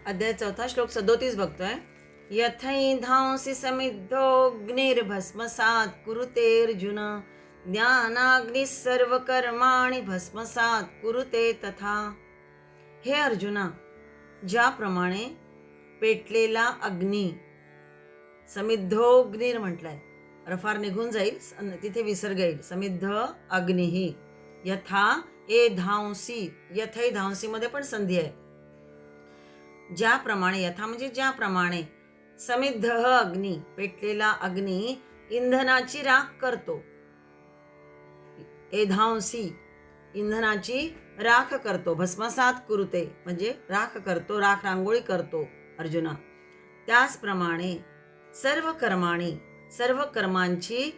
अध्याय 4 श्लोक 37 बघतोय. यथैधांसि समिद्धोऽग्निर्भस्मसात् कुरुतेऽर्जुन ज्ञानाग्निः सर्वकर्माणि भस्मसात् कुरुते तथा. हे अर्जुना, ज्याप्रमाणे पेटलेला अग्नी, समिद्धोऽग्निर म्हटलाय, रफार निघून जाईल, तिथे विसर्ग येईल. समिद्ध अग्निही यथा ए धांसी, यथै धांसी मध्ये पण संधी आहे. ज्याप्रमाणे, यथा म्हणजे ज्याप्रमाणे, समिद्ध अग्नी पेटलेला अग्नी इंधनाची राख करतो. एधांसी इंधनाची राख करतो. भस्मसात कुरुते म्हणजे राख करतो, राख रांगोळी करतो अर्जुना. त्याचप्रमाणे सर्व कर्माणी, सर्व कर्मांची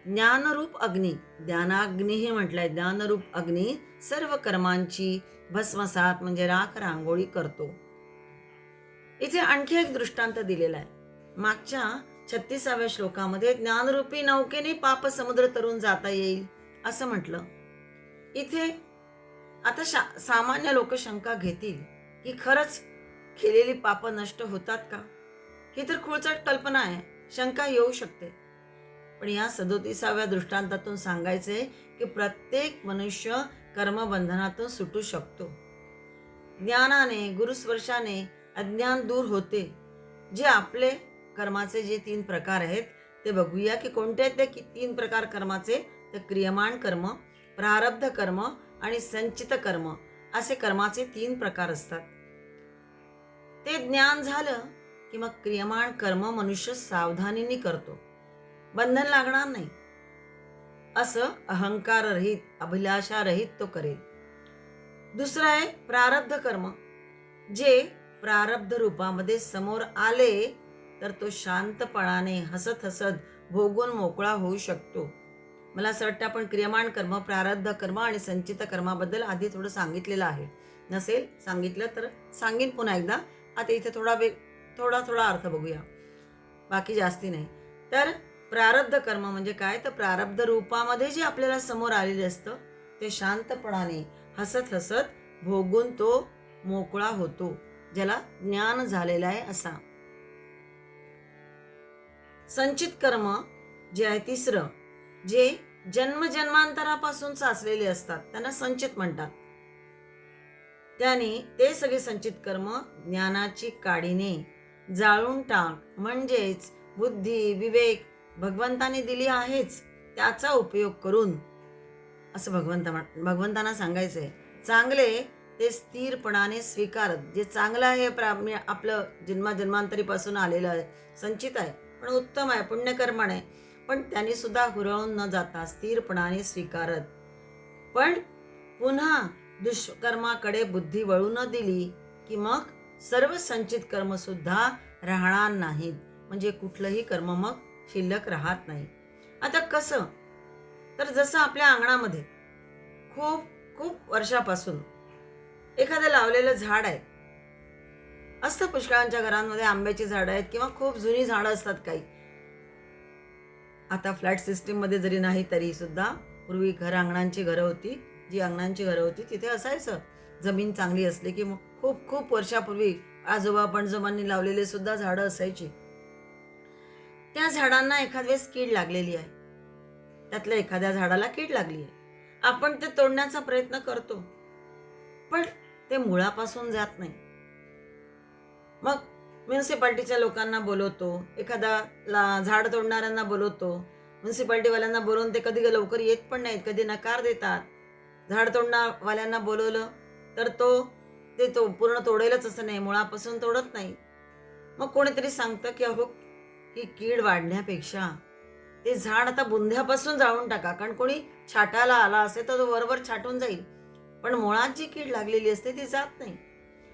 ज्ञानरूप अग्नी, ज्ञानाग्निही म्हटलंय, ज्ञानरूप अग्नी सर्व कर्मांची भस्मसात म्हणजे राख रांगोळी करतो. इथे आणखी एक दृष्टांत दिलेला आहे. मागच्या 36व्या श्लोकामध्ये ज्ञानरूपी नौकेने पाप समुद्र तरून जाता येईल असं म्हटलं. इथे आता सामान्य लोक शंका घेतील की खरंच केलेली पाप नष्ट होतात का? ही तर खुळचट कल्पना आहे, शंका येऊ शकते. पण या 37व्या दृष्टांतातून सांगायचे की प्रत्येक मनुष्य कर्मबंधनातून सुटू शकतो. ज्ञानाने, गुरुस्पर्शाने अज्ञान दूर होते. जे आपले कर्माचे जे 3 प्रकार आहेत ते बघूया की कोणते आहेत ते 3 प्रकार कर्माचे. तर क्रियमाण कर्म, प्रारब्ध कर्म आणि संचित कर्म असे कर्माचे 3 प्रकार असतात. ते ज्ञान झालं की मग क्रियमाण कर्म मनुष्य सावधानीने करतो, बंधन लागणार नाही असं अहंकार रहित, अभिलाषा रहित तो करेल. दुसरं आहे प्रारब्ध कर्म. जे प्रारब्ध रूपामध्ये समोर आले तर तो शांतपणाने हसत हसत भोगून मोकळा होऊ शकतो. मला असं वाटतं आपण क्रियमाण कर्म, प्रारब्ध कर्म आणि संचित कर्माबद्दल आधी थोडं सांगितलेलं आहे. नसेल सांगितलं तर सांगीन पुन्हा एकदा. आता इथे थोडा अर्थ बघूया, बाकी जास्ती नाही. तर प्रारब्ध कर्म म्हणजे काय? तर प्रारब्ध रूपामध्ये जे आपल्याला समोर आलेले असतं ते शांतपणाने हसत हसत भोगून तो मोकळा होतो, ज्याला ज्ञान झालेला आहे असा. संचित कर्म जे आहे तिसरं, जे जन्मजन्मांतरापासून साचलेले असतात त्यांना संचित म्हणतात. त्याने ते सगळे संचित कर्म ज्ञानाची काडीने जाळून टाक, म्हणजेच बुद्धी, विवेक भगवंताने दिली आहेच त्याचा उपयोग करून, असं भगवंतांना सांगायचंय. चांगले ते स्थिरपणाने स्वीकारत. जे चांगलं आहे आपलं जन्माजन्मांतरीपासून आलेलं आहे, संचित आहे, पण उत्तम आहे, पुण्यकर्मण आहे, पण त्यांनी सुद्धा हुरळून न जाता स्थिरपणाने स्वीकारत. पण पुन्हा दुष्कर्माकडे बुद्धी वळू न दिली की मग सर्व संचित कर्म सुद्धा राहणार नाहीत, म्हणजे कुठलंही कर्म मग शिल्लक राहत नाही. आता कसं? तर जसं आपल्या अंगणामध्ये खूप खूप वर्षापासून एखादं लावलेलं झाड आहे असतं. पुष्कळांच्या घरांमध्ये आंब्याची झाडं आहेत किंवा खूप जुनी झाडं असतात काही. आता फ्लॅट सिस्टीम मध्ये जरी नाही तरी सुद्धा पूर्वी अंगणांची घरं होती, जी अंगणांची घरं होती तिथे असायचं. जमीन चांगली असली की खूप खूप वर्षापूर्वी आजोबा पणजोबांनी लावलेले सुद्धा झाडं असायची. त्या झाडांना एखाद वेळेस कीड लागलेली आहे, त्यातल्या एखाद्या झाडाला कीड लागली आहे. आपण ते तोडण्याचा प्रयत्न करतो, पण ते मुळापासून जात नाही. मग म्युन्सिपाल्टीच्या लोकांना बोलवतो, एखादा झाड तोडणाऱ्यांना बोलवतो. म्युन्सिपाल्टीवाल्यांना बोलवून ते कधी लवकर येत पण नाहीत, कधी नकार देतात. झाड तोडणाऱ्यावाल्यांना बोलवलं तर तो पूर्ण तोडेलच असं नाही, मुळापासून तोडत नाही. मग कोणीतरी सांगतं की अहो, ही कीड वाढण्यापेक्षा ते झाड आता बुंध्यापासून जाळून टाका, कारण कोणी छाटायला आला असेल तर तो वरवर छाटून जाईल, पण मुळात जी कीड लागलेली असते ती जात नाही.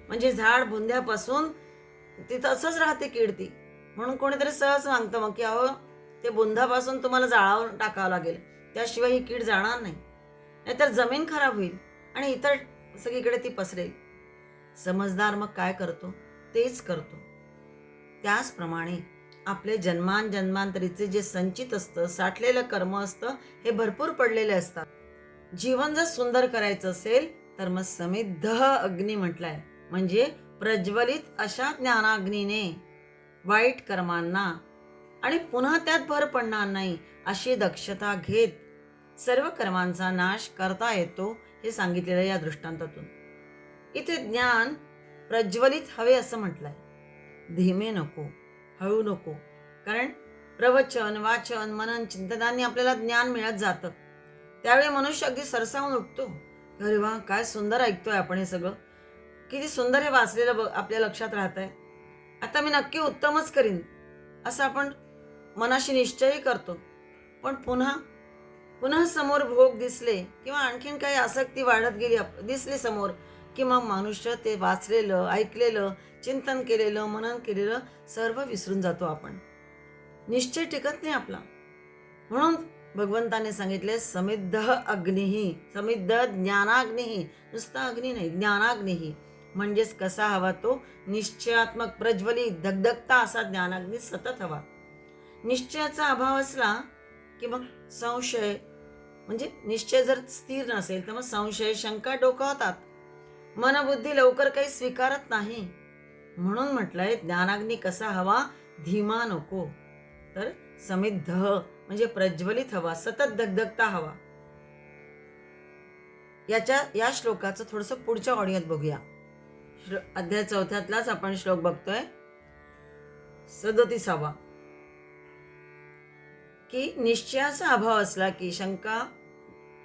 म्हणजे झाड बुंध्यापासून तिथं असंच राहते कीड ती. म्हणून कोणीतरी सहज सांगतं मग की अहो, ते बुंध्यापासून तुम्हाला जाळावून टाकावं लागेल, त्याशिवाय ही कीड जाणार नाही, नाहीतर जमीन खराब होईल आणि इतर सगळीकडे ती पसरेल. समजदार मग काय करतो? तेच करतो. त्याचप्रमाणे आपले जन्मांतरीचे जे संचित असतं, साठलेलं कर्म असतं, हे भरपूर पडलेले असतात. जीवन जर सुंदर करायचं असेल तर मग समिद्ध अग्नी म्हटलाय, म्हणजे प्रज्वलित अशा ज्ञानाग्नीने वाईट कर्मांना आणि पुन्हा त्यात भर पडणार नाही अशी दक्षता घेत सर्व कर्मांचा नाश करता येतो हे सांगितलेलं या दृष्टांतातून. इथे ज्ञान प्रज्वलित हवे असं म्हटलंय. धीमे नको, हळू नको. कारण प्रवचन, वाचन, मनन, चिंतनांनी आपल्याला ज्ञान मिळत जातं. त्यावेळी मनुष्य अगदी सरसावून उठतो. अरे वा, काय सुंदर ऐकतोय आपण हे सगळं. किती सुंदर हे वाचलेलं आपल्या लक्षात राहत आहे. आता मी नक्की उत्तमच करीन असं आपण मनाशी निश्चयही करतो. पण पुन्हा समोर भोग दिसले किंवा आणखीन काही आसक्ती वाढत गेली दिसली समोर, की मग मनुष्य ते वाचलेलं, ऐकलेलं, चिंतन केलेलं, मनन केलेलं सर्व विसरून जातो आपण. निश्चय टिकत नाही आपला. म्हणून भगवंताने सांगितले समिद्ध अग्निही, समिद्ध ज्ञानाग्निही. नुसता अग्नी नाही, ज्ञानाग्निही. म्हणजेच कसा हवा तो निश्चयात्मक, प्रज्वलित, धगधगता असा ज्ञानाग्नी सतत हवा. निश्चयाचा अभाव असला की मग संशय, म्हणजे निश्चय जर स्थिर नसेल तर मग संशय, शंका डोकावतात. मनबुद्धी लवकर काही स्वीकारत नाही. म्हणून म्हटलंय ज्ञानाग्नी कसा हवा, धीमा नको, तर समिद्ध म्हणजे प्रज्वलित हवा, सतत धगधगता हवा. या श्लोकाचं थोडंसं पुढच्या ऑडिओत बघूया. अध्याय 4 आपण श्लोक बघतोय 37. की निश्चयाचा अभाव असला की शंका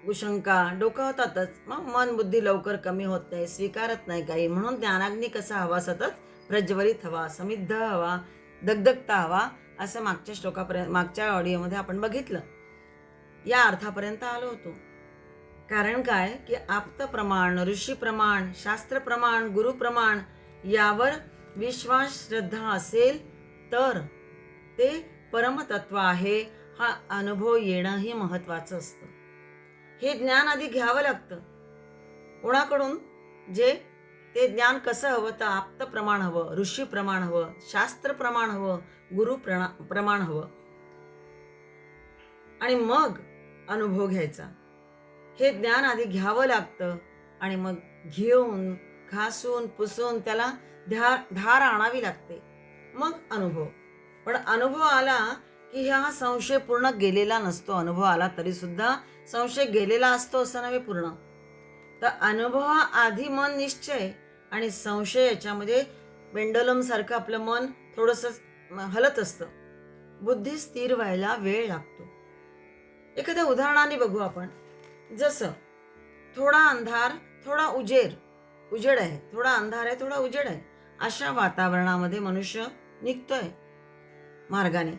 कुशंका डोकावतातच. मग मन बुद्धी लवकर कमी होत नाही, स्वीकारत नाही काही. म्हणून ज्ञानाग्नी कसा हवा, सतत प्रज्वलित हवा, समिद्ध हवा, दगदगता हवा, असं मागच्या ऑडिओमध्ये आपण बघितलं. या अर्थापर्यंत आलो होतो. कारण काय की आप्त प्रमाण, ऋषी प्रमाण, शास्त्र प्रमाण, गुरु प्रमाण यावर विश्वास, श्रद्धा असेल तर ते परमतत्व आहे हा अनुभव येणंही महत्वाचं असतं. हे ज्ञान आधी घ्यावं लागतं कोणाकडून, जे ते ज्ञान कसं हवं तर आप्त प्रमाण हवं, ऋषी प्रमाण हवं, शास्त्र प्रमाण हवं, गुरु प्रमाण हवं, आणि मग अनुभव घ्यायचा. हे ज्ञान आधी घ्यावं लागतं आणि मग घेऊन घासून पुसून त्याला धार आणावी लागते, मग अनुभव. पण अनुभव आला की हा संशय पूर्ण गेलेला नसतो. अनुभव आला तरी सुद्धा संशय गेलेला असतो असं नव्हे पूर्ण. तर अनुभवाआधी मन निश्चय आणि संशय याच्यामध्ये पेंडुलम सारखं आपलं मन थोडंसं हलत असतं. बुद्धी स्थिर व्हायला वेळ लागतो. एखाद्या उदाहरणाने बघू आपण. जसं थोडा अंधार, थोडा उजेड आहे, थोडा अंधार आहे, थोडा उजेड आहे, अशा वातावरणामध्ये मनुष्य निघतोय मार्गाने.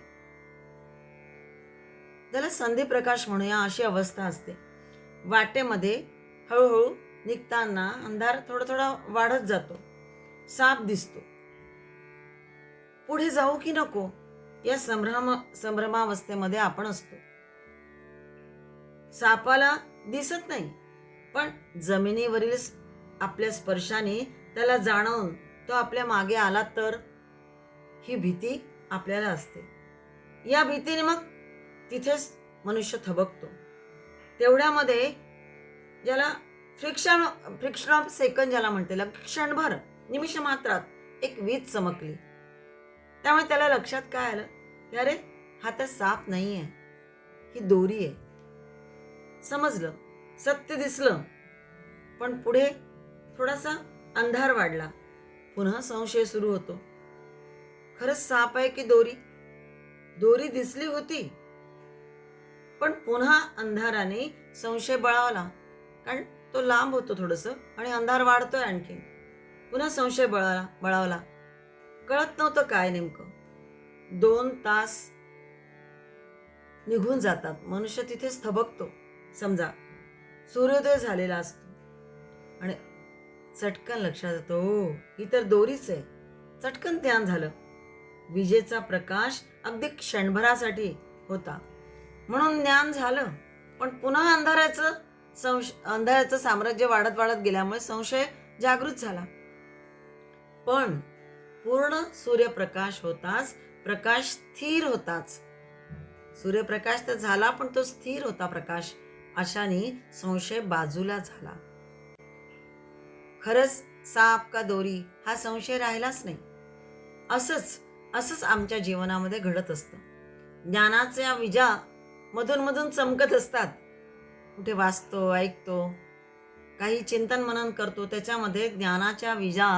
त्याला संधी प्रकाश म्हणूया, अशी अवस्था असते. वाटेमध्ये हळूहळू निघताना अंधार थोडा थोडा वाढत जातो, साप दिसतो. पुढे जाऊ की नको या संभ्रमावस्थेमध्ये आपण असतो. सापाला दिसत नाही, पण जमिनीवरील आपल्या स्पर्शाने त्याला जाणवून तो आपल्या मागे आला तर ही भीती आपल्याला असते. या भीतीने मग तिथेच मनुष्य थबकतो. तेवढ्यामध्ये ज्याला फ्रिक्शन ऑफ सेकंड ज्याला म्हणते, क्षणभर निमिष मात्रात एक वीज चमकली. त्यामुळे त्याला लक्षात काय आलं की अरे हा तर साप नाहीये, ही दोरी आहे. समजलं, सत्य दिसलं. पण पुढे थोडासा अंधार वाढला, पुन्हा संशय सुरू होतो. खरंच साप आहे की दोरी? दोरी दिसली होती, पण पुन्हा अंधाराने संशय बळावला, कारण तो लांब होतो थोडंसं आणि अंधार वाढतोय आणखी. पुन्हा संशय बळावला. कळत नव्हतं काय नेमकं. 2 तास निघून जातात, मनुष्य तिथेच थबकतो. समजा सूर्योदय झालेला असतो आणि चटकन लक्षात येतो, ही तर दोरीच आहे. चटकन ध्यान झालं, विजेचा प्रकाश अगदी क्षणभरासाठी होता म्हणून ज्ञान झालं. पण पुन्हा अंधाराचं साम्राज्य वाढत गेल्यामुळे संशय जागृत झाला. पण पूर्ण सूर्यप्रकाश होताच, प्रकाश स्थिर होताच, सूर्यप्रकाश तर झाला पण तो स्थिर होता प्रकाश, अशाने संशय बाजूला झाला. खरंच साप का दोरी हा संशय राहिलाच नाही. असंच असंच आमच्या जीवनामध्ये घडत असतं. ज्ञानाच्या विजा मधून मधून चमकत असतात. कुठे वाचतो, ऐकतो, काही चिंतन मनन करतो, त्याच्यामध्ये ज्ञानाच्या विजा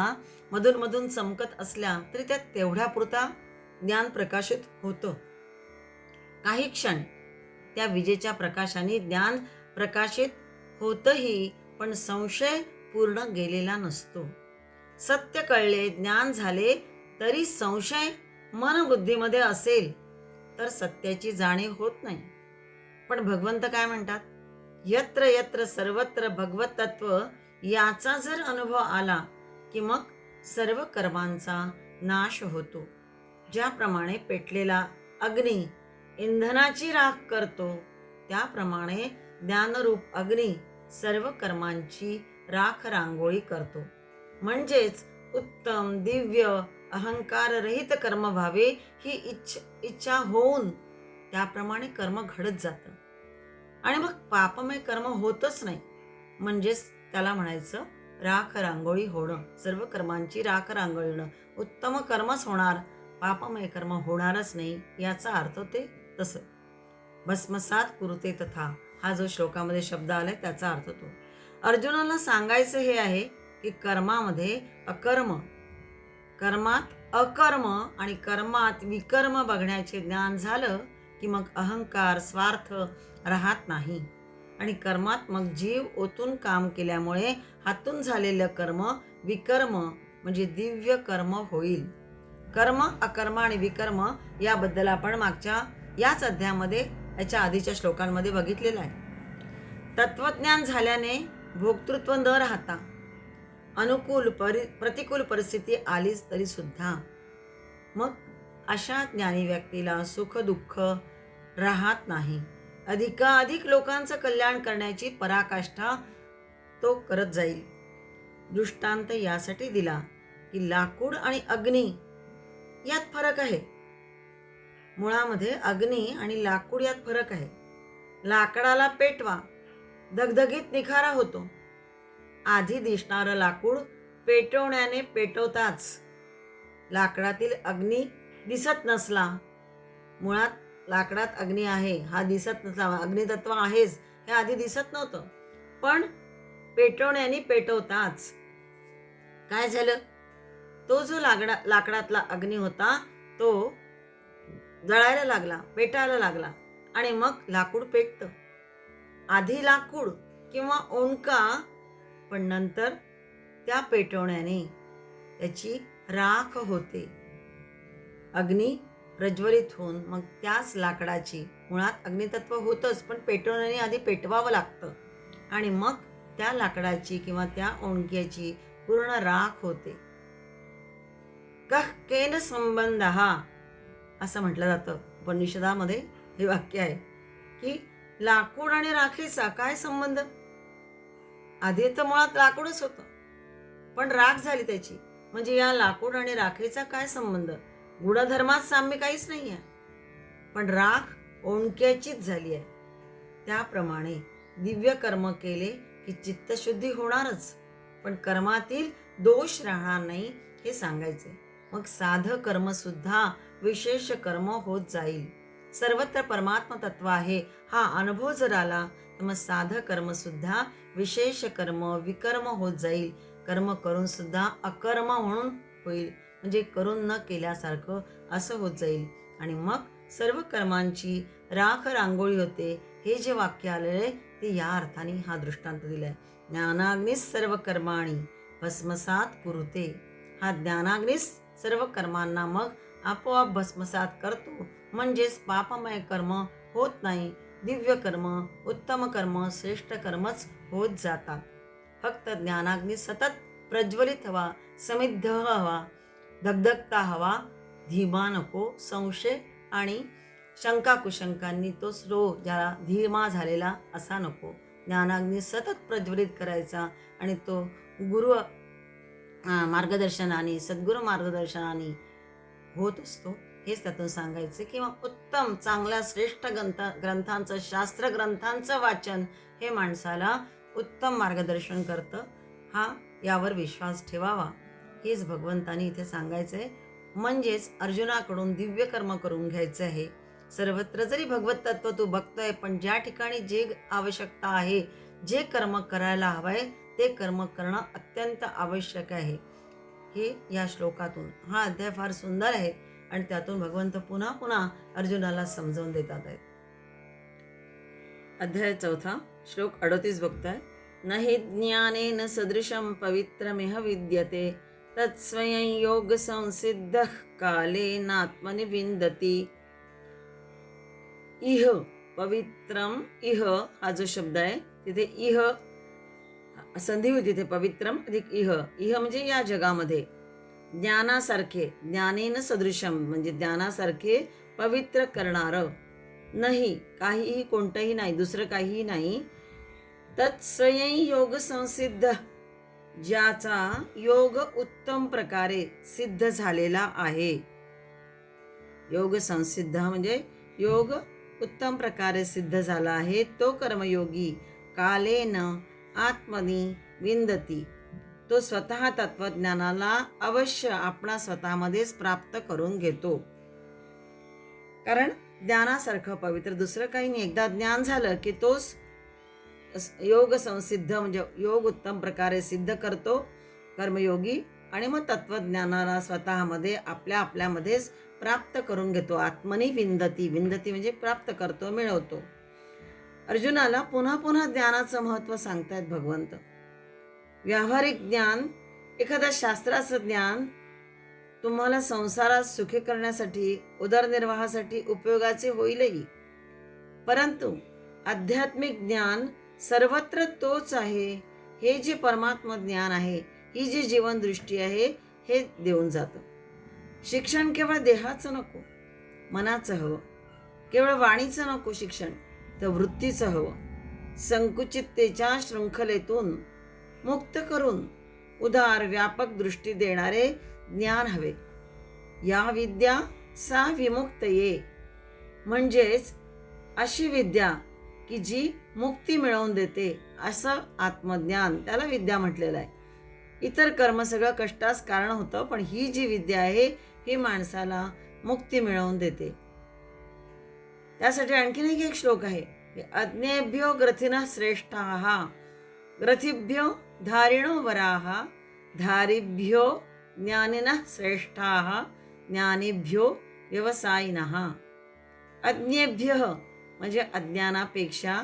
मधून मधून चमकत असल्या तरी त्यात तेवढ्यापुरता ज्ञान प्रकाशित होतं. काही क्षण त्या विजेच्या प्रकाशाने ज्ञान प्रकाशित होतही, पण संशय पूर्ण गेलेला नसतो. सत्य कळले, ज्ञान झाले, तरी संशय मनबुद्धीमध्ये असेल तर सत्याची जाणीव होत नाही. पण भगवंत काय म्हणतात? यत्र यत्र सर्वत्र भगवत तत्व याचा जर अनुभव आला की मग सर्व कर्मांचा नाश होतो. ज्याप्रमाणे पेटलेला अग्नी इंधनाची राख करतो, त्याप्रमाणे ज्ञानरूप अग्नी सर्व कर्मांची राख रांगोळी करतो. म्हणजेच उत्तम दिव्य अहंकार रहित कर्म व्हावे ही इच्छा होऊन त्याप्रमाणे कर्म घडत जातं. आणि मग पापमय कर्म होतच नाही. म्हणजेच त्याला म्हणायचं राख रांगोळी होणं, सर्व कर्मांची राख रांगोळी होणं. उत्तम कर्मच होणार, पापमय कर्म होणारच नाही, याचा अर्थ ते तसं. भस्मसात कुरुते तथा हा जो श्लोकामध्ये शब्द आलाय त्याचा अर्थ तो. अर्जुनाला सांगायचं हे आहे की कर्मामध्ये अकर्म, कर्मात अकर्म आणि कर्मात विकर्म बघण्याचे ज्ञान झालं की मग अहंकार स्वार्थ राहत नाही. आणि कर्मात मग जीव ओतून काम केल्यामुळे हातून झालेलं कर्म विकर्म म्हणजे दिव्य कर्म होईल. कर्म अकर्म आणि विकर्म याबद्दल आपण मागच्या याच अध्यायामध्ये याच्या आधीच्या श्लोकांमध्ये बघितलेलं आहे. तत्वज्ञान झाल्याने भोक्तृत्व न राहता प्रतिकूल परिस्थिती आलीच तरी सुद्धा मग अशा ज्ञानी व्यक्तीला सुख दुःख राहत नाही. अधिकाधिक लोकांचं कल्याण करण्याची पराकाष्ठा तो करत जाईल. दृष्टांत यासाठी दिला की लाकूड आणि अग्नी यात फरक आहे. मुळामध्ये अग्नी आणि लाकूड यात फरक आहे. लाकडाला पेटवा, धगधगीत निखारा होतो. आधी दिसणारं लाकूड पेटवण्याने पेटवताच. लाकडातील अग्नी दिसत नसला, मुळात लाकडात अग्नी आहे हा दिसत नसला, अग्नितत्व आहेच हे आधी दिसत नव्हतं, पण पेटवण्याने पेटवताच काय झालं, तो जो लाकडातला अग्नी होता तो जळायला लागला, पेटायला लागला आणि मग लाकूड पेटतं. आधी लाकूड किंवा ओंडका, पण नंतर त्या पेटवण्याने त्याची राख होते. अग्नी प्रज्वलित होऊन मग त्याच लाकडाची, मुळात अग्नितत्व होतंच पण पेटवण्याने आधी पेटवावं लागतं आणि मग त्या लाकडाची किंवा त्या ओंडक्याची पूर्ण राख होते. कः केन संबंध हा असं म्हटलं जातं उपनिषदामध्ये. हे वाक्य आहे की लाकूड आणि राखेचा काय संबंध. आधी तर मुळात लाकूडच होतं, पण राख झाली त्याची, म्हणजे या लाकूड आणि राखेचा काय संबंध. गुणधर्मात साम्य काहीच नाही आहे, पण राख ओंडक्याचीच झाली आहे. त्याप्रमाणे दिव्य कर्म केले की चित्तशुद्धी होणारच, पण कर्मातील दोष राहणार नाही हे सांगायचे. मग साध कर्म सुद्धा विशेष कर्म होत जाईल. सर्वत्र परमात्मा तत्व आहे हा अनुभव जर आला तर मग साध कर्म सुद्धा विशेष कर्म विकर्म होत जाईल. कर्म करून सुद्धा अकर्म म्हणून होईल, म्हणजे करून न केल्यासारखं असं होत जाईल. आणि मग सर्व कर्मांची राख रांगोळी होते. हे जे वाक्य आलेले ते या अर्थाने हा दृष्टांत दिलाय. ज्ञानाग्निस सर्व कर्माणी भस्मसात कुरुते. हा ज्ञानाग्निस सर्व कर्मांना मग आपोआप भस्मसात करतो. म्हणजेच पापमय कर्म होत नाही, दिव्य कर्म उत्तम कर्म श्रेष्ठ कर्मच होत जातात. फक्त ज्ञानाग्नी सतत प्रज्वलित हवा, समिद्ध हवा, धगधगता हवा, धीमा नको. संशय आणि शंका कुशंकांनी तो स्लो ज्याला धीमा झालेला असा नको. ज्ञानाग्नी सतत प्रज्वलित करायचा आणि तो गुरु मार्गदर्शनाने सद्गुरू मार्गदर्शनाने होत असतो. हेच त्यातून सांगायचं. किंवा उत्तम चांगल्या श्रेष्ठ ग्रंथांचं शास्त्र ग्रंथांचं वाचन हे माणसाला उत्तम मार्गदर्शन करतं. हा यावर विश्वास ठेवावा, हेच भगवंतानी इथे सांगायचंय. म्हणजेच अर्जुनाकडून दिव्य कर्म करून घ्यायचं आहे. सर्वत्र जरी भगवत तत्व तू बघतोय, पण ज्या ठिकाणी जे आवश्यकता आहे, जे कर्म करायला हवंय, ते कर्म करणं अत्यंत आवश्यक आहे. हे या श्लोकातून, हा अध्याय फार सुंदर आहे आणि त्यातून भगवंत पुन्हा पुन्हा अर्जुनाला समजावून देतात आहेत. अध्याय 4 श्लोक 38 बघताय. नहि ज्ञानेन सदृशं पवित्रमिह विद्यते तत्स्वयं योग संसिद्धः कालेनात्मनि विन्दति. इह पवित्रम, इह हा जो शब्द आहे तिथे इह संधी होती, तिथे पवित्रम अधिक इह. इह म्हणजे या जगामध्ये ज्ञानासारखे, ज्ञानेन सदृशम म्हणजे ज्ञानासारखे पवित्र करणारं, नाही काहीही, कोणतंही नाही, दुसरं काहीही नाही. तत्स्वयं योग संसिद्ध, ज्याचा योग उत्तम प्रकारे सिद्ध झालेला आहे. योग संसिद्ध म्हणजे योग उत्तम प्रकारे सिद्ध झाला आहे, तो कर्मयोगी कालेन आत्मनी विंदती, तो स्वतः तत्वज्ञानाला अवश्य आपणा स्वतःमध्येच प्राप्त करून घेतो. कारण ज्ञानासारखं पवित्र दुसरं काही नाही. एकदा ज्ञान झालं की तोच योग संसिद्ध म्हणजे योग उत्तम प्रकारे सिद्ध करतो कर्मयोगी, आणि मग तत्वज्ञानाला स्वतःमध्ये आपल्यामध्येच प्राप्त करून घेतो. आत्मनी विंदती, विंदती म्हणजे प्राप्त करतो, मिळवतो. अर्जुनाला पुन्हा पुन्हा ज्ञानाचं महत्त्व सांगतायत भगवंत. व्यावहारिक ज्ञान, एखाद्या शास्त्राचं ज्ञान तुम्हाला संसारात सुखी करण्यासाठी, उदरनिर्वाहासाठी उपयोगाचे होईलही, परंतु आध्यात्मिक ज्ञान सर्वत्र तोच आहे. हे जे परमात्मा ज्ञान आहे, ही जी जीवनदृष्टी आहे, हे देऊन जातं. शिक्षण केवळ देहाचं नको, मनाचं हवं. केवळ वाणीचं नको शिक्षण, तर वृत्तीचं हवं. संकुचिततेच्या शृंखलेतून मुक्त करून उदार व्यापक दृष्टी देणारे ज्ञान हवे. या विद्या सा विमुक्तये, म्हणजेच अशी विद्या की जी मुक्ती मिळवून देते, असं आत्मज्ञान, त्याला विद्या म्हटलेलं आहे. इतर कर्म सगळं कष्टास कारण होतं, पण ही जी विद्या आहे ही माणसाला मुक्ती मिळवून देते. त्यासाठी आणखीन एक श्लोक आहे. अज्ञेभ्यो ग्रथिनः श्रेष्ठाः ग्रथिभ्यो धारिणो वराः धारिभ्यो ज्ञानिनः श्रेष्ठाः ज्ञानिभ्यो व्यवसायिनः. अज्ञेभ्यः म्हणजे अज्ञानापेक्षा,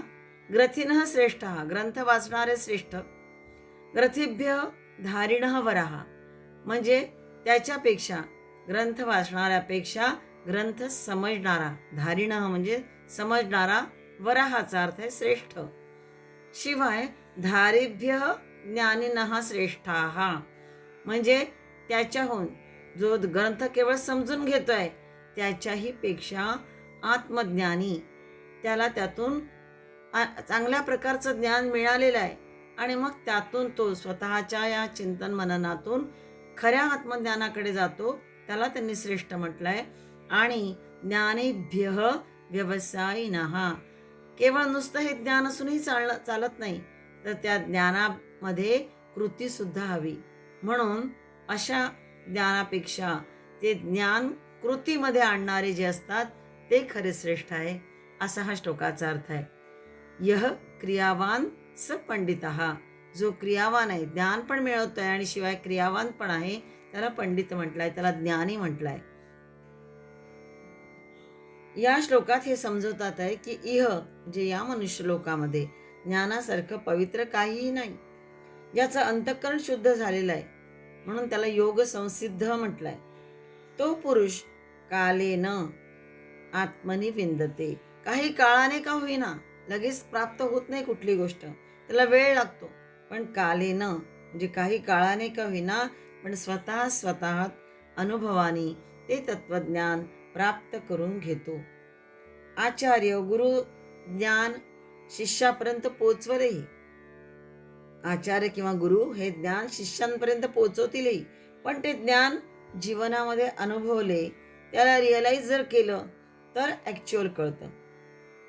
ग्रथिनः श्रेष्ठाः ग्रंथ वाचणारे श्रेष्ठ, ग्रथिभ्य धारिणः वराः म्हणजे त्याच्यापेक्षा, ग्रंथ वाचणाऱ्यापेक्षा ग्रंथ समजणारा, धारिणः म्हणजे समजणारा, वराहाचा अर्थ आहे श्रेष्ठ. शिवाय धारिभ्य ज्ञानिनः श्रेष्ठाः म्हणजे त्याच्याहून जो ग्रंथ केवळ समजून घेतोय त्याच्याही पेक्षा आत्मज्ञानी, त्याला त्यातून चांगल्या प्रकारचं ज्ञान मिळालेलं आहे, आणि मग त्यातून तो स्वतःच्या या चिंतन मननातून खऱ्या आत्मज्ञानाकडे जातो, त्याला त्यांनी श्रेष्ठ म्हटलंय. आणि ज्ञानेभ्यः व्यवसायिनः, केवळ नुसतं हे ज्ञान असूनही चालत नाही, तर त्या ज्ञानामध्ये कृती सुद्धा हवी. म्हणून अशा ज्ञानापेक्षा ते ज्ञान कृतीमध्ये आणणारे जे असतात ते खरे श्रेष्ठ आहे, असा हा श्लोकाचा अर्थ आहे. यह क्रियावान स पंडितः, जो क्रियावान आहे, ज्ञान पण मिळवतोय आणि शिवाय क्रियावान पण आहे, त्याला पंडित म्हटलंय, त्याला ज्ञानी म्हटलंय. या श्लोकात हे समजवतात आहे की इह म्हणजे या मनुष्य लोकामध्ये ज्ञानासारखं पवित्र काहीही नाही. ज्याचं अंतःकरण शुद्ध झालेलं आहे, म्हणून त्याला योग संसिद्ध म्हटलंय. तो पुरुष कालेन आत्मनी विंदते, काही काळाने का होईना, लगेच प्राप्त होत नाही कुठली गोष्ट, त्याला वेळ लागतो, पण कालेन म्हणजे काही काळाने का होईना, पण स्वतः अनुभवाने ते तत्वज्ञान प्राप्त करून घेतो. आचार्य गुरु ज्ञान शिष्यापर्यंत पोचवलेही, आचार्य किंवा गुरु हे ज्ञान शिष्यांपर्यंत पोचवतीलही, पण ते ज्ञान जीवनामध्ये अनुभवले, त्याला रिअलाइज जर केलं तर ॲक्च्युअल कळतं.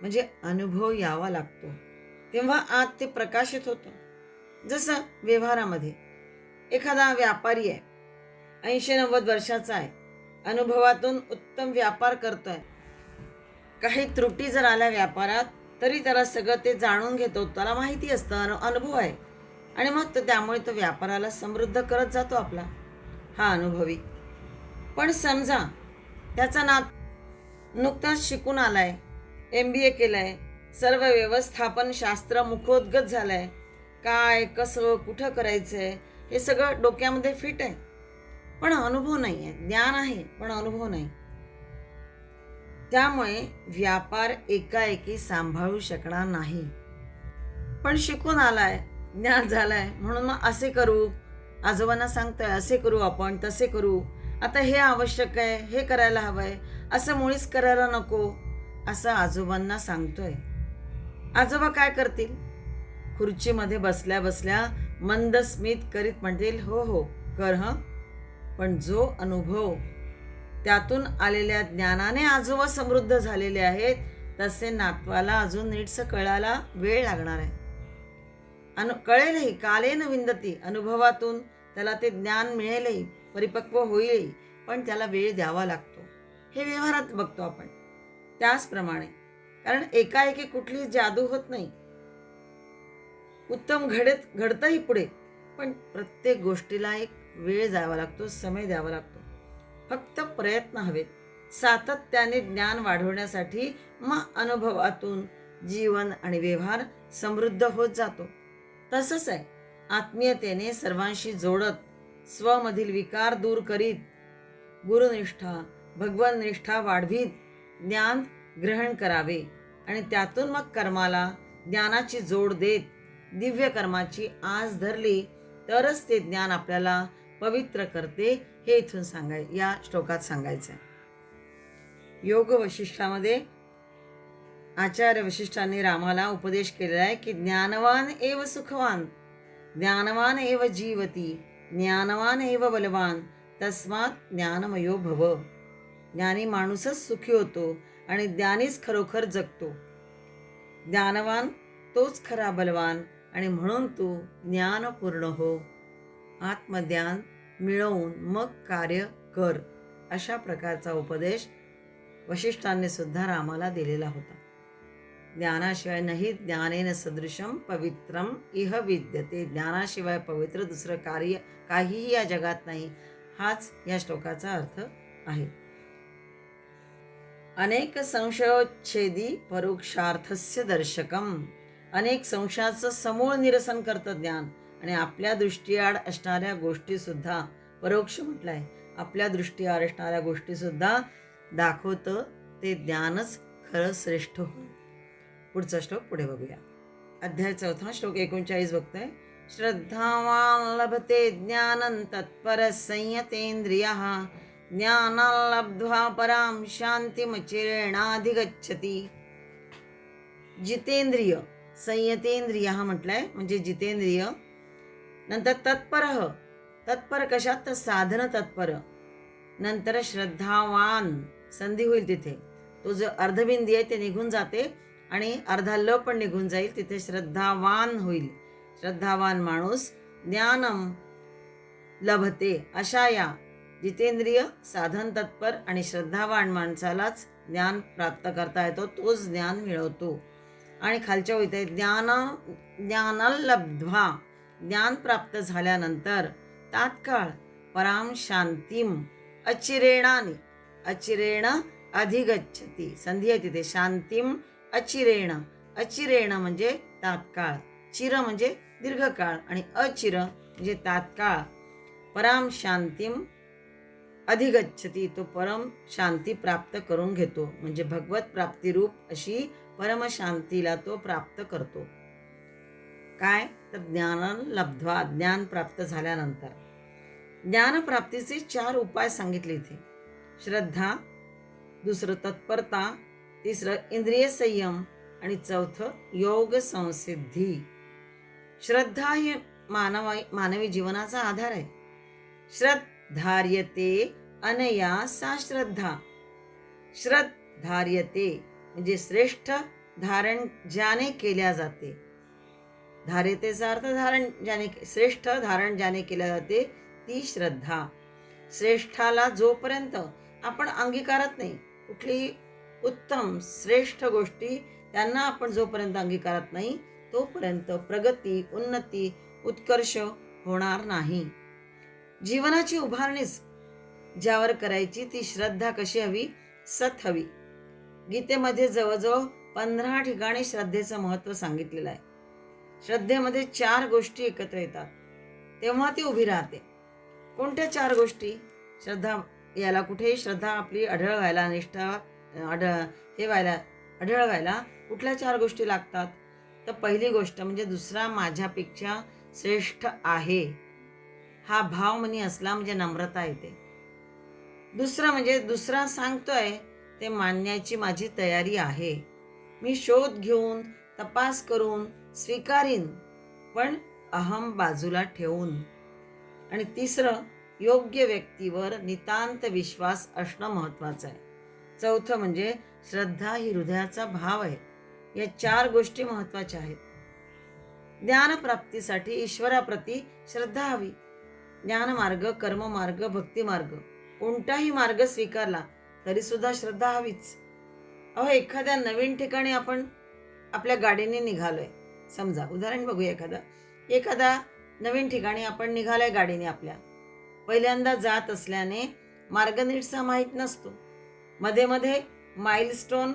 म्हणजे अनुभव यावा लागतो, तेव्हा आत ते प्रकाशित होतं. जसं व्यवहारामध्ये एखादा व्यापारी आहे, 80-90 वर्षाचा आहे, अनुभवातून उत्तम व्यापार करतोय. काही त्रुटी जर आल्या व्यापारात तरी त्याला सगळं ते जाणून घेतो, त्याला माहिती असतं, अनुभव आहे, आणि मग त्यामुळे तो व्यापाराला समृद्ध करत जातो आपला, हा अनुभवी. पण समजा त्याचा नुकताच शिकून आलाय, MBA केलंय, सर्व व्यवस्थापन शास्त्र मुखोद्गत झालंय, काय कसं कुठं करायचंय हे सगळं डोक्यामध्ये फिट आहे, पण अनुभव नाही आहे. ज्ञान आहे पण अनुभव नाही. त्यामुळे व्यापार एकाएकी सांभाळू शकणार नाही. पण शिकून आलाय, ज्ञान झालाय, म्हणून मग असे करू, आजोबांना सांगतोय असे करू, आपण तसे करू, आता हे आवश्यक आहे, हे करायला हवंय, असं मुळीच करायला नको, असं आजोबांना सांगतोय. आजोबा काय करतील? खुर्चीमध्ये बसल्या बसल्या मंद स्मित करीत म्हणतील, हो हो कर हं. पण जो अनुभव, त्यातून आलेल्या ज्ञानाने आजोबा समृद्ध झालेले आहेत, तसे नातवाला अजून नीटसं कळायला वेळ लागणार आहे. कळेलही, कालेन विंदती, अनुभवातून त्याला ते ज्ञान मिळेलही, परिपक्व होईलही, पण त्याला वेळ द्यावा लागतो. हे व्यवहारात बघतो आपण. त्याचप्रमाणे, कारण एकाएकी कुठली जादू होत नाही. उत्तम घडतंही पुढे, पण प्रत्येक गोष्टीला एक वेळ द्यावा लागतो, समय द्यावा लागतो. फक्त प्रयत्न हवेत, सातत्याने ज्ञान वाढवण्यासाठी. मग अनुभवातून जीवन आणि व्यवहार समृद्ध होत जातो. तसंच आहे, आत्मीयतेने सर्वांशी जोडत, स्वमधील विकार दूर करीत, गुरुनिष्ठा भगवननिष्ठा वाढवीत ज्ञान ग्रहण करावे, आणि त्यातून मग कर्माला ज्ञानाची जोड देत दिव्य कर्माची आस धरली तरच ते ज्ञान आपल्याला पवित्र करते, हे इथून या श्लोकात सांगायचं आहे. योग वशिष्ठामध्ये आचार्य वशिष्ठांनी रामाला उपदेश केलेला आहे की ज्ञानवान एव सुखवान, ज्ञानवान एव जीवती, ज्ञानवान एव बलवान, तस्मात ज्ञानमयो भव. ज्ञानी माणूसच सुखी होतो आणि ज्ञानीच खरोखर जगतो. ज्ञानवान तोच खरा बलवान, आणि म्हणून तू ज्ञानपूर्ण हो. आत्मज्ञान मिळवून मग कार्य कर, अशा प्रकारचा उपदेश वशिष्ठांनी सुद्धा रामाला दिलेला होता. ज्ञानाशिवाय नाही ज्ञानेन सदृशम पवित्रम इह विद्यते. ज्ञानाशिवाय पवित्र दुसरं कार्य काहीही या जगात नाही, हाच या श्लोकाचा अर्थ आहे. अनेक संशयोच्छेदी परोक्षार्थस्य दर्शकम. अनेक संशयाचं समूळ निरसन करतं ज्ञान, आणि आपल्या दृष्टीआड असणाऱ्या गोष्टी सुद्धा, परोक्ष म्हटलंय, आपल्या दृष्टीआड असणाऱ्या गोष्टी सुद्धा दाखवतं ते ज्ञानच खरं श्रेष्ठ होय. पुढचा श्लोक पुढे बघूया. अध्याय 4 श्लोक 39 बघतोय. श्रद्धावान लभते ज्ञानं तत्पर संयतेंद्रियः, ज्ञानं लब्ध्वा परां शांतिमचिरेणाधिगच्छति. जितेंद्रिय, संयतेंद्रिय म्हटलंय, म्हणजे जितेंद्रिय. नंतर तत्परः, तत्पर कशात? तर साधन तत्पर. नंतर श्रद्धावान, संधी होईल तिथे, तो जो अर्धबिंदी आहे ते निघून जाते आणि अर्धा ल पण निघून जाईल, तिथे श्रद्धावान होईल. श्रद्धावान माणूस ज्ञानम लभते. अशा या जितेंद्रिय, साधन तत्पर आणि श्रद्धावान माणसालाच ज्ञान प्राप्त करता येतो, तोच ज्ञान मिळवतो. आणि खालच्या ओळीत आहे ज्ञान लब्ध्वा, ज्ञान प्राप्त झाल्यानंतर तात्काळ पराम शांतीम अचिरेणाने, अचिरेण अधिगच्छति, संधी आहे तिथे, शांतीम अचिरेण. अचिरेण म्हणजे तात्काळ, चिर म्हणजे दीर्घकाळ, आणि अचिर म्हणजे तात्काळ. पराम शांतीम अधिगच्छति, तो परम शांती प्राप्त करून घेतो, म्हणजे भगवत प्राप्तिरूप अशी परमशांतीला तो प्राप्त करतो. काय? तर ज्ञान लब्ध्वा, ज्ञान प्राप्त झाल्यानंतर. ज्ञानप्राप्तीचे 4 उपाय सांगितले इथे. श्रद्धा, दुसरं तत्परता, तिसरं इंद्रिय संयम, आणि चौथं योग संसिद्धी. श्रद्धा ही मानवी जीवनाचा आधार आहे. श्रद्धार्यते अनया सा श्रद्धा. श्रद्धार्यते म्हणजे श्रेष्ठ धारण ज्याने केल्या जाते. धारेतेचा अर्थ श्रेष्ठ धारण ज्याने केले जाते ती श्रद्धा. श्रेष्ठाला जोपर्यंत आपण अंगीकारत नाही, कुठली उत्तम श्रेष्ठ गोष्टी त्यांना आपण जोपर्यंत अंगीकारत नाही, तोपर्यंत प्रगती, उन्नती, उत्कर्ष होणार नाही. जीवनाची उभारणीच ज्यावर करायची ती श्रद्धा कशी हवी? सत हवी. गीतेमध्ये जवळजवळ 15 ठिकाणी श्रद्धेचं महत्त्व सांगितलेलं आहे. श्रद्धेमध्ये 4 गोष्टी एकत्र येतात, तेव्हा ती उभी राहते. कोणत्या 4 गोष्टी? श्रद्धा याला कुठेही श्रद्धा आपली अढळ व्हायला, निष्ठा अढळ व्हायला कुठल्या 4 गोष्टी लागतात? तर पहिली गोष्ट म्हणजे दुसरा माझ्यापेक्षा श्रेष्ठ आहे हा भाव मनी असला म्हणजे नम्रता येते. दुसरं म्हणजे दुसरा सांगतोय ते मानण्याची माझी तयारी आहे. मी शोध घेऊन, तपास करून स्वीकारीन, पण अहम बाजूला ठेवून. आणि तिसरं, योग्य व्यक्तीवर नितांत विश्वास असणं महत्वाचं आहे. चौथं म्हणजे श्रद्धा ही हृदयाचा भाव आहे. या 4 गोष्टी महत्वाच्या आहेत. ज्ञानप्राप्तीसाठी ईश्वराप्रती श्रद्धा हवी. ज्ञानमार्ग, कर्ममार्ग, भक्तिमार्ग कोणताही मार्ग स्वीकारला तरी सुद्धा श्रद्धा हवीच. एखाद्या नवीन ठिकाणी आपण आपल्या गाडीने निघालोय, समजा उदाहरण बघूया. एखादा नवीन ठिकाणी आपण निघालोय गाडीने, आपल्या पहिल्यांदा जात असल्याने मार्ग नीटसा माहीत नसतो. मध्ये मध्ये माइलस्टोन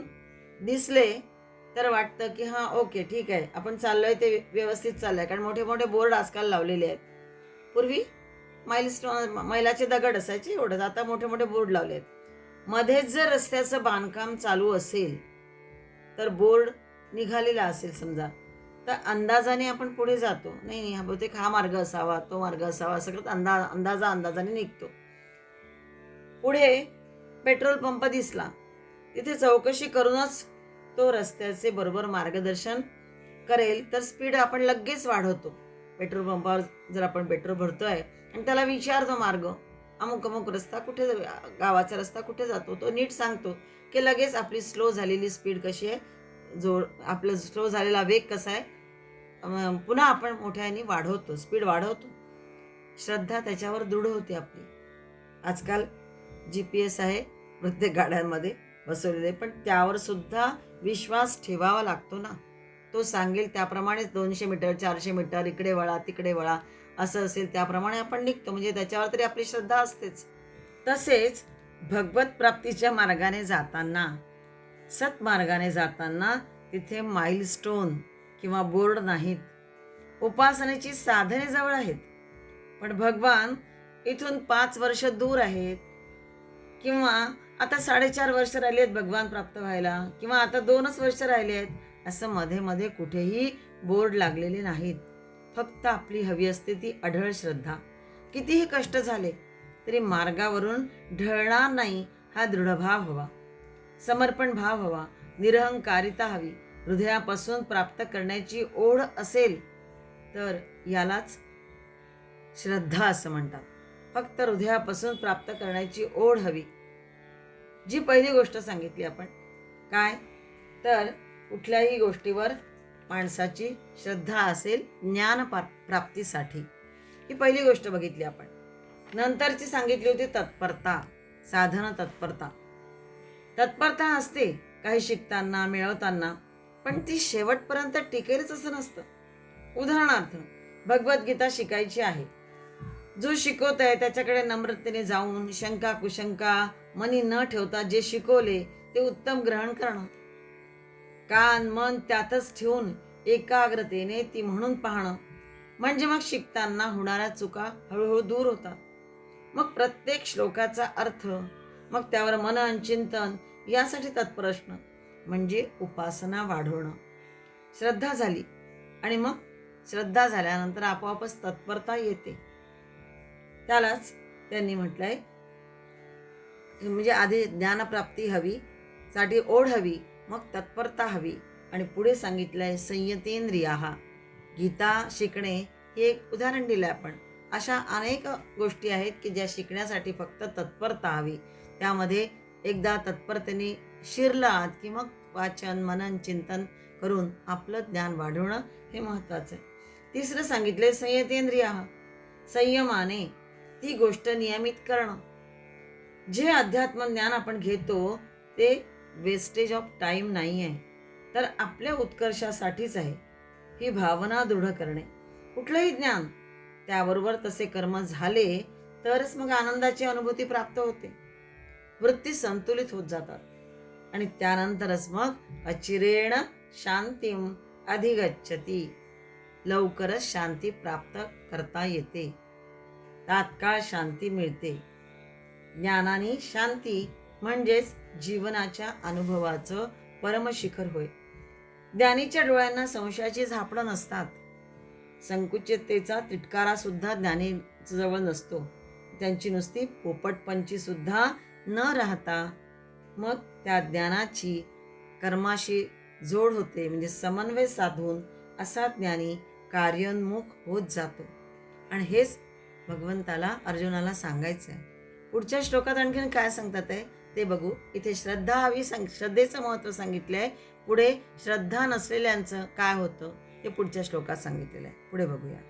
दिसले तर वाटतं की ओके ठीक आहे, आपण चाललोय ते व्यवस्थित चाललंय, कारण मोठे मोठे बोर्ड आजकाल लावलेले आहेत. पूर्वी मैलाचे दगड असायचे एवढंच, आता मोठे मोठे बोर्ड लावले आहेत. मध्येच जर रस्त्याचं बांधकाम चालू असेल तर बोर्ड निघालेला असेल समजा, तर अंदाजाने आपण पुढे जातो. नाही बहुतेक हा मार्ग असावा, तो मार्ग असावा, सगळं अंदाजाने निघतो. पुढे पेट्रोल पंप दिसला, तिथे चौकशी करूनच तो रस्त्याचे बरोबर मार्गदर्शन करेल, तर स्पीड आपण लगेच वाढवतो. पेट्रोल पंपावर जर आपण पेट्रोल भरतोय आणि त्याला विचारतो मार्ग, अमुक अमुक रस्ता कुठे, गावाचा रस्ता कुठे जातो, तो नीट सांगतो की लगेच आपली स्लो झालेली स्पीड कशी आहे, आपला स्लो झालेला वेग कसा आहे, पुन्हा आपण मोठ्याने वाढवतो, स्पीड वाढवतो. श्रद्धा त्याच्यावर दृढ होते आपली. आजकाल GPS आहे प्रत्येक गाड्यांमध्ये बसवलेले, पण त्यावर सुद्धा विश्वास ठेवावा लागतो ना. तो सांगेल त्याप्रमाणेच 200 मीटर 400 मीटर इकडे वळा तिकडे वळा असं असेल त्याप्रमाणे आपण निघतो, म्हणजे त्याच्यावर तरी आपली श्रद्धा असतेच. तसेच भगवत प्राप्तीच्या मार्गाने जाताना, सत्मार्गाने जाताना तिथे माइलस्टोन किंवा बोर्ड नाहीत. उपासनेची साधने जवळ आहेत, पण भगवान इथून 5 वर्ष दूर आहेत, किंवा आता 4.5 वर्ष राहिली आहेत भगवान प्राप्त व्हायला, किंवा आता 2च वर्ष राहिले आहेत, असं मध्ये मध्ये कुठेही बोर्ड लागलेले नाहीत. फक्त आपली हवी असते ती अढळ श्रद्धा. कितीही कष्ट झाले तरी मार्गावरून ढळणार नाही हा दृढभाव हवा, समर्पण भाव हवा, निरहंकारिता हवी, हृदयापासून प्राप्त करण्याची ओढ असेल तर यालाच श्रद्धा असं म्हणतात. फक्त हृदयापासून प्राप्त करण्याची ओढ हवी. जी पहिली गोष्ट सांगितली आपण, काय तर कुठल्याही गोष्टीवर माणसाची श्रद्धा असेल ज्ञान प्राप्तीसाठी, ही पहिली गोष्ट बघितली आपण. नंतरची सांगितली होती तत्परता, साधन तत्परता. तत्परता असते काही शिकताना, मिळवताना, पण ती शेवटपर्यंत टिकेलच असं नसतं. उदाहरणार्थ भगवद्गीता शिकायची आहे, जो शिकवत आहे त्याच्याकडे नम्रतेने जाऊन शंका कुशंका मनी न ठेवता जे शिकवले ते उत्तम ग्रहण करणं, कान मन त्यातच ठेवून एकाग्रतेने ती म्हणून पाहणं, म्हणजे मग शिकताना होणाऱ्या चुका हळूहळू दूर होतात. मग प्रत्येक श्लोकाचा अर्थ, मग त्यावर मनन चिंतन यासाठी तत्पर असणं, म्हणजे उपासना वाढवणं. श्रद्धा झाली आणि मग श्रद्धा झाल्यानंतर आपोआपच तत्परता येते. त्यालाच त्यांनी म्हटलंय, म्हणजे आधी ज्ञानप्राप्ती हवी, साठी ओढ हवी, मग तत्परता हवी, आणि पुढे सांगितलंय संयतेंद्रियाः. गीता शिकणे हे एक उदाहरण दिलं आपण. अशा अनेक गोष्टी आहेत की ज्या शिकण्यासाठी फक्त तत्परता हवी. त्यामध्ये एकदा तत्परतेने शिरलात की मग वाचन मनन चिंतन करून आपलं ज्ञान वाढवणं हे महत्त्वाचं आहे. तिसरं सांगितलंय संयतेंद्रिया, संयमाने ती गोष्ट नियमित करणं. जे अध्यात्म ज्ञान आपण घेतो ते वेस्टेज ऑफ टाइम नाही आहे, तर आपल्या उत्कर्षासाठीच आहे. ही भावना दृढ करणे. कुठलंही ज्ञान त्याबरोबर तसे कर्म झाले तरच मग आनंदाची अनुभूती प्राप्त होते. वृत्ती संतुलित होत जातात आणि त्यानंतरच मग अचिरेण शांतीम अधिगच्छती, लवकरच शांती प्राप्त करता येते. तात्काळ शांती मिळते. ज्ञानाने शांती म्हणजेच जीवनाच्या अनुभवाचं परमशिखर होय. ज्ञानीच्या डोळ्यांना संशयाची झापडं नसतात. संकुचिततेचा तिटकारा सुद्धा ज्ञानी जवळ नसतो. त्यांची नुसती पोपटपंची सुद्धा न राहता मग त्या ज्ञानाची कर्माशी जोड होते, म्हणजे समन्वय साधून असा ज्ञानी कार्योन्मुख होत जातो. आणि हेच भगवंताला अर्जुनाला सांगायचं आहे. पुढच्या श्लोकात आणखीन काय सांगतात आहे ते बघू. इथे श्रद्धा हवी, श्रद्धेचं महत्त्व सांगितलंय. पुढे श्रद्धा नसलेल्यांचं काय होतं ते पुढच्या श्लोकात सांगितलेलं आहे. पुढे बघूया.